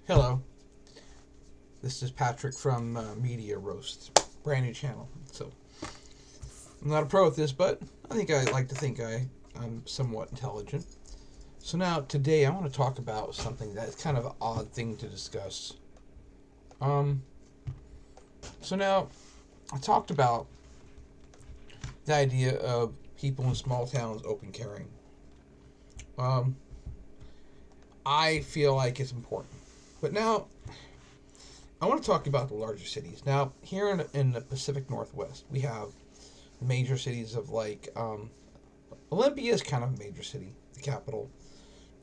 Hello, this is Patrick from Media Roast, brand new channel. So I'm not a pro at this, but I think I like to think I'm somewhat intelligent. So now today I want to talk about something that's kind of an odd thing to discuss. Um, so now I talked about the idea of people in small towns open carrying. Um, I feel like it's important, but now I want to talk about the larger cities. Now, here in the Pacific Northwest, we have major cities of Olympia is kind of a major city, the capital.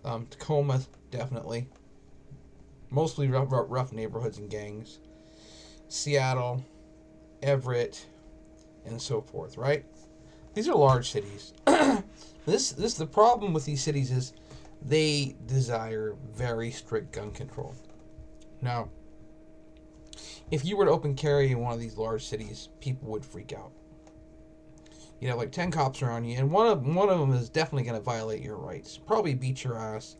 Tacoma, definitely. Mostly rough neighborhoods and gangs. Seattle, Everett, and so forth, right? These are large cities. This the problem with these cities is they desire very strict gun control. Now, if you were to open carry in one of these large cities, people would freak out. You'd have like 10 cops around you, and one of them is definitely going to violate your rights, probably beat your ass,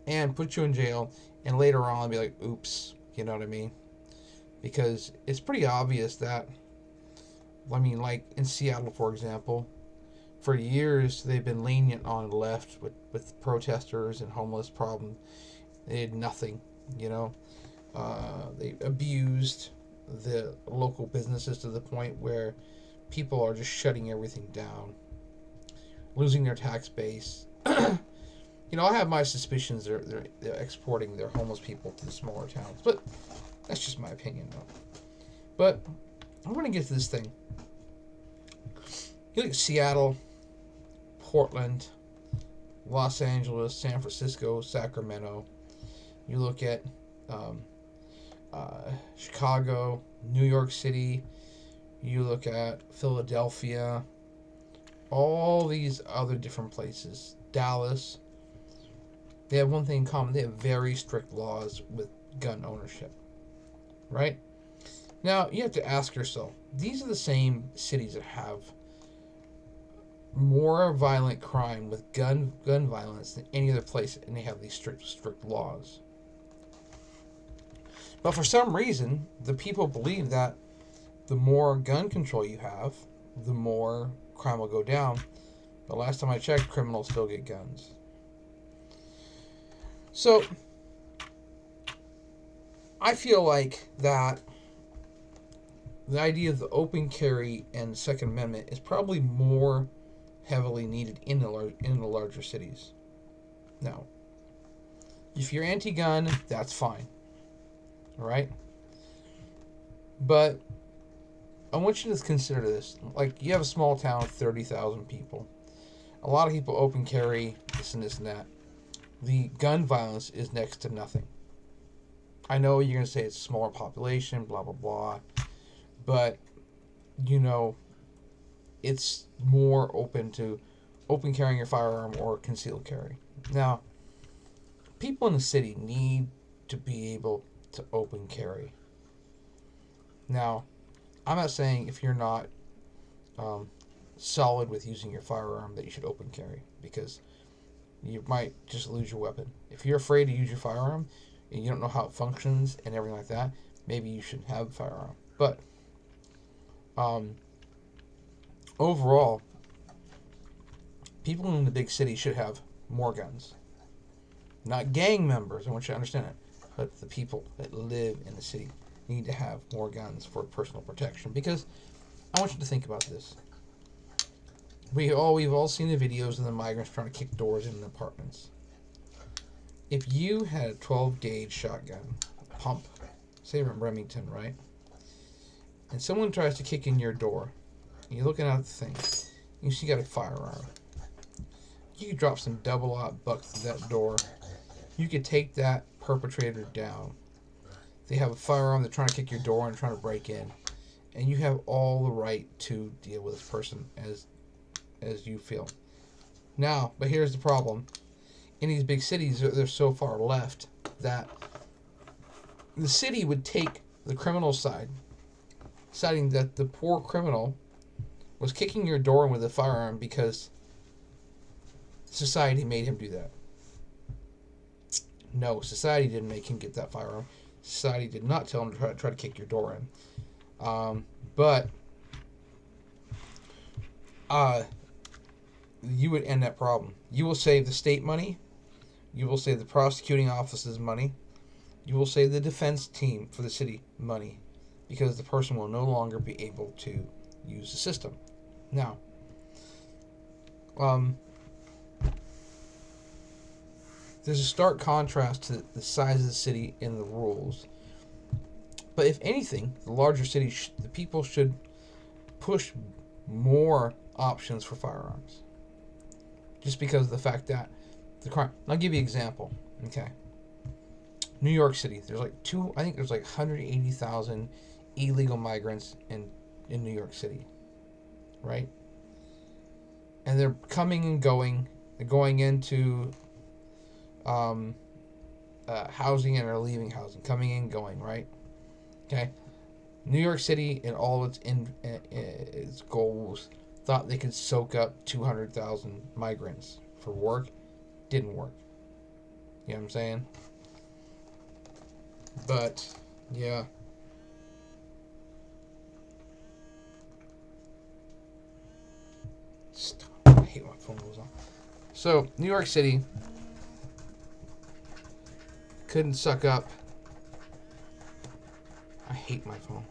and put you in jail, and later on be like, oops, you know what I mean? Because it's pretty obvious that, like in Seattle, for example, for years they've been lenient on the left with protesters and homeless problem. They did nothing, you know. They abused the local businesses to the point where people are just shutting everything down, losing their tax base. I have my suspicions they're exporting their homeless people to the smaller towns, but that's just my opinion, though. But I'm going to get to this thing. You look at Seattle, Portland, Los Angeles, San Francisco, Sacramento. You look at Chicago, New York City. You look at Philadelphia. All these other different places. Dallas. They have one thing in common. They have very strict laws with gun ownership. Right? Now, you have to ask yourself, these are the same cities that have more violent crime with gun violence than any other place, and they have these strict laws. But for some reason, the people believe that the more gun control you have, the more crime will go down. But last time I checked, criminals still get guns. So, I feel like that the idea of the open carry and Second Amendment is probably more heavily needed in the larger cities. Now, if you're anti-gun, that's fine. All right? But I want you to consider this. Like, you have a small town of 30,000 people. A lot of people open carry, this and this and that. The gun violence is next to nothing. I know you're going to say it's a smaller population, blah, blah, blah. But, it's more open to open carrying your firearm or concealed carry. Now, people in the city need to be able to open carry. Now, I'm not saying if you're not solid with using your firearm that you should open carry, because you might just lose your weapon. If you're afraid to use your firearm and you don't know how it functions and everything like that, maybe you should have a firearm. But overall, people in the big city should have more guns. Not gang members, I want you to understand it, but the people that live in the city need to have more guns for personal protection. Because I want you to think about this. We've all seen the videos of the migrants trying to kick doors in the apartments. If you had a 12 gauge shotgun pump, say from Remington, right? And someone tries to kick in your door, and you're looking at the thing, you see you got a firearm. You could drop some double-aught bucks through that door. You could take that perpetrator down. They have a firearm, they're trying to kick your door and trying to break in. And you have all the right to deal with this person as you feel. Now, but here's the problem. In these big cities, they're so far left that the city would take the criminal side, citing that the poor criminal was kicking your door in with a firearm because society made him do that. No, society didn't make him get that firearm. Society did not tell him to try to kick your door in. But uh, you would end that problem. You will save the state money. You will save the prosecuting office's money. You will save the defense team for the city money, because the person will no longer be able to use the system. Now, there's a stark contrast to the size of the city and the rules. But if anything, the larger cities, the people should push more options for firearms. Just because of the fact that the crime. I'll give you an example. Okay. New York City. There's like I think there's like 180,000 illegal migrants in New York City. Right? And they're coming and going. They're going into housing and are leaving housing. Coming and going, right? Okay. New York City and all its goals thought they could soak up 200,000 migrants for work. Didn't work. You know what I'm saying? But, yeah. Stop. I hate when my phone goes on. So, New York City couldn't suck up. I hate my phone.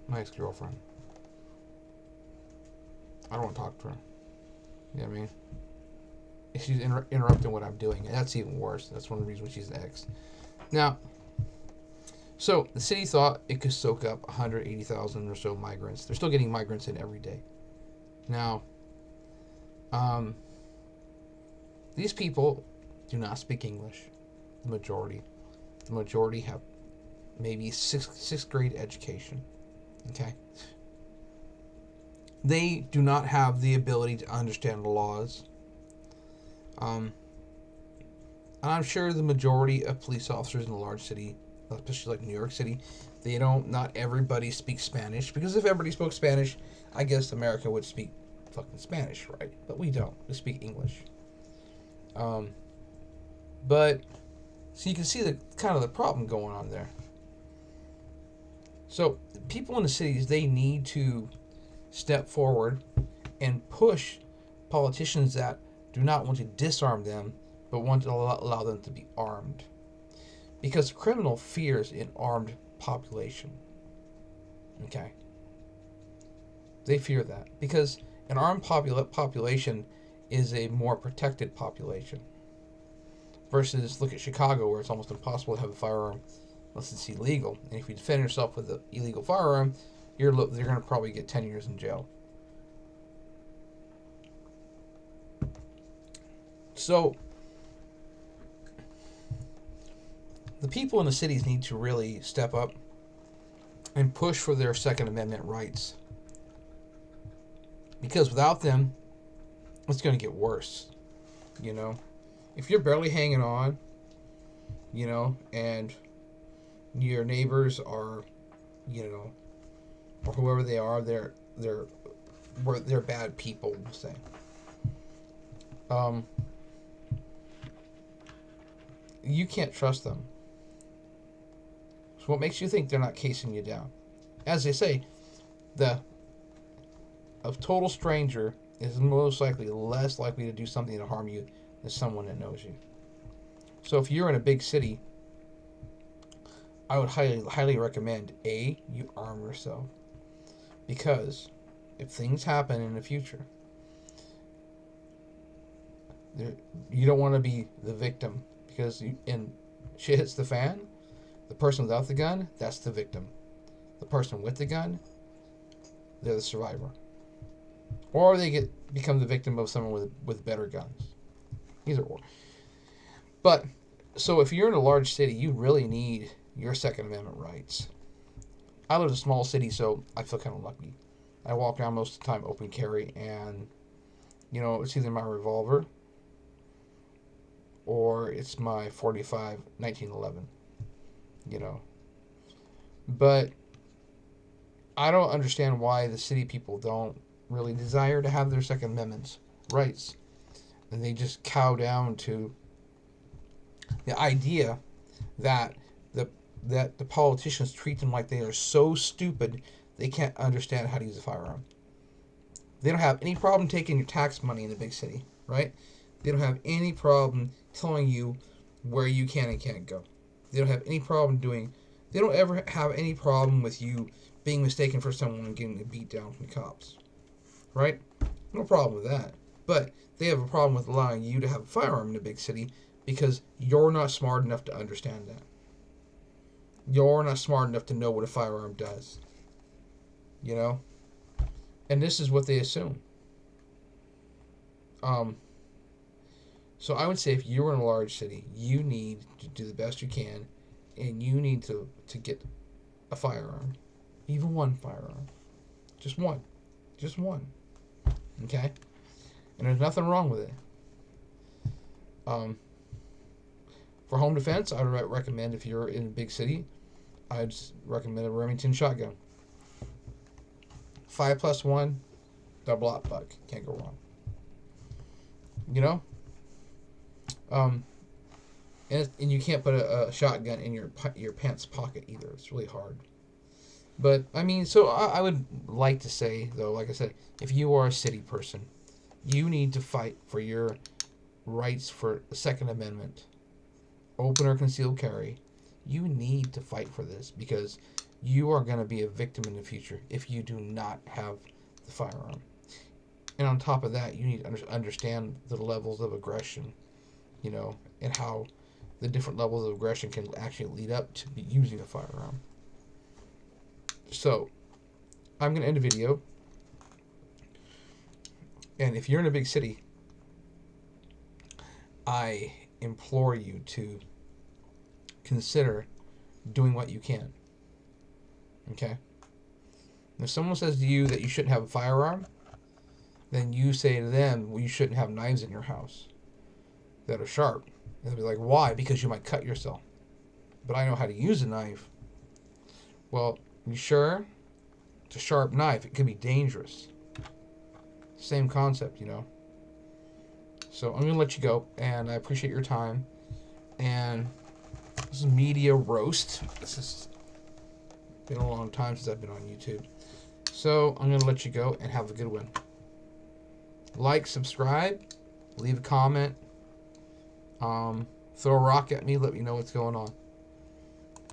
My ex-girlfriend. I don't want to talk to her. You know what I mean? She's interrupting what I'm doing, and that's even worse. That's one of the reasons she's an ex. Now, so the city thought it could soak up 180,000 or so migrants. They're still getting migrants in every day. Now, these people do not speak English. The majority have maybe sixth grade education. Okay. They do not have the ability to understand the laws. And I'm sure the majority of police officers in a large city, especially like New York City, not everybody speaks Spanish. Because if everybody spoke Spanish, I guess America would speak fucking Spanish, right? But we don't. We speak English. But, so you can see the kind of the problem going on there. So, people in the cities, they need to step forward and push politicians that do not want to disarm them, but want to allow them to be armed. Because criminal fears an armed population. Okay? They fear that. Because an armed population is a more protected population. Versus, look at Chicago, where it's almost impossible to have a firearm unless it's illegal. And if you defend yourself with an illegal firearm, you're going to probably get 10 years in jail. So, the people in the cities need to really step up and push for their Second Amendment rights. Because without them, it's going to get worse. You know? If you're barely hanging on, you know, and your neighbors are, you know, or whoever they are, they're bad people, we'll say. You can't trust them. So what makes you think they're not casing you down? As they say, a total stranger is most likely less likely to do something to harm you than someone that knows you. So if you're in a big city, I would highly recommend you arm yourself, because if things happen in the future, you don't want to be the victim, because and shit hits the fan, the person without the gun, that's the victim. The person with the gun, they're the survivor. Or they become the victim of someone with better guns. Either or. But, so if you're in a large city, you really need your Second Amendment rights. I live in a small city, so I feel kind of lucky. I walk around most of the time open carry, and, you know, it's either my revolver or it's my .45 1911, you know. But I don't understand why the city people don't really desire to have their Second Amendment rights. And they just cow down to the idea that the politicians treat them like they are so stupid they can't understand how to use a firearm. They don't have any problem taking your tax money in the big city, right? They don't have any problem telling you where you can and can't go. They don't have any problem doing. They don't ever have any problem with you being mistaken for someone and getting beat down from the cops, right? No problem with that. But they have a problem with allowing you to have a firearm in a big city because you're not smart enough to understand that. You're not smart enough to know what a firearm does. You know? And this is what they assume. So I would say if you're in a large city, you need to do the best you can, and you need to get a firearm. Even one firearm. Just one. Just one. Okay? And there's nothing wrong with it. For home defense, I would recommend, if you're in a big city, I'd recommend a Remington shotgun. 5+1, double op buck. Can't go wrong. You know? And you can't put a shotgun in your pants pocket either. It's really hard. But, I mean, so I would like to say, though, like I said, if you are a city person, you need to fight for your rights for the Second Amendment. Open or concealed carry. You need to fight for this because you are going to be a victim in the future if you do not have the firearm. And on top of that, you need to understand the levels of aggression, you know, and how the different levels of aggression can actually lead up to using a firearm. So, I'm going to end the video. And if you're in a big city, I implore you to consider doing what you can. Okay? If someone says to you that you shouldn't have a firearm, then you say to them, well, you shouldn't have knives in your house that are sharp. And they'll be like, why? Because you might cut yourself. But I know how to use a knife. Well, you sure? It's a sharp knife. It could be dangerous. Same concept, you know. So I'm going to let you go, and I appreciate your time. And this is Media Roast. This has been a long time since I've been on YouTube. So I'm going to let you go and have a good one. Like, subscribe, leave a comment, throw a rock at me, let me know what's going on.